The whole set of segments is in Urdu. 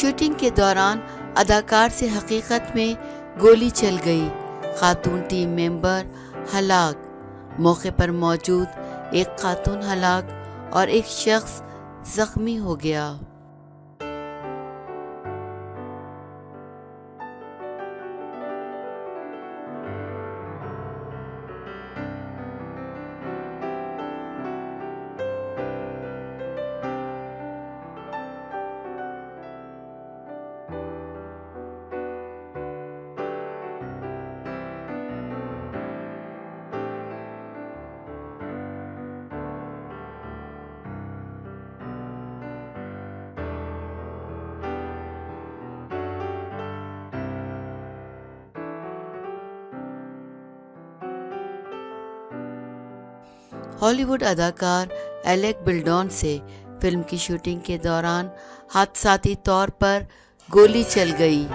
شوٹنگ کے دوران اداکار سے حقیقت میں گولی چل گئی، خاتون ٹیم ممبر ہلاک، موقع پر موجود ایک خاتون ہلاک اور ایک شخص زخمی ہو گیا۔ ہالی ووڈ اداکار ایلیک بلڈون سے فلم کی شوٹنگ کے دوران حادثاتی طور پر گولی چل گئی،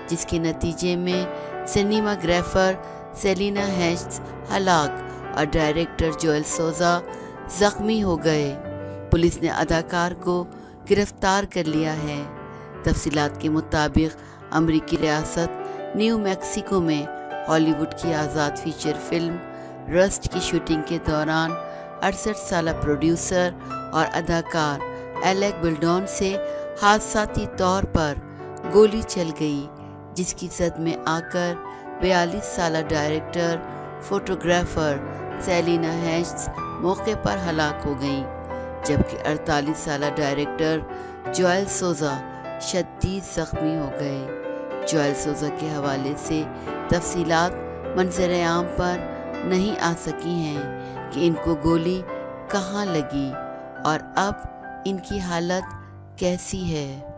جس کے نتیجے میں سنیما گرافر سیلینا ہیچز ہلاک اور ڈائریکٹر جوئل سوزا زخمی ہو گئے۔ پولیس نے اداکار کو گرفتار کر لیا ہے۔ تفصیلات کے مطابق امریکی ریاست نیو میکسیکو میں ہالی ووڈ کی آزاد فیچر فلم رسٹ کی شوٹنگ کے دوران 68 سالہ پروڈیوسر اور اداکار ایلیک بلڈون سے حادثاتی طور پر گولی چل گئی، جس کی زد میں آ کر 42 سالہ ڈائریکٹر فوٹوگرافر سیلینا ہیچز موقع پر ہلاک ہو گئیں، جبکہ 48 سالہ ڈائریکٹر جوئل سوزا شدید زخمی ہو گئے۔ جوئل سوزا کے حوالے سے تفصیلات منظر عام پر نہیں آ سکی ہیں کہ ان کو گولی کہاں لگی اور اب ان کی حالت کیسی ہے۔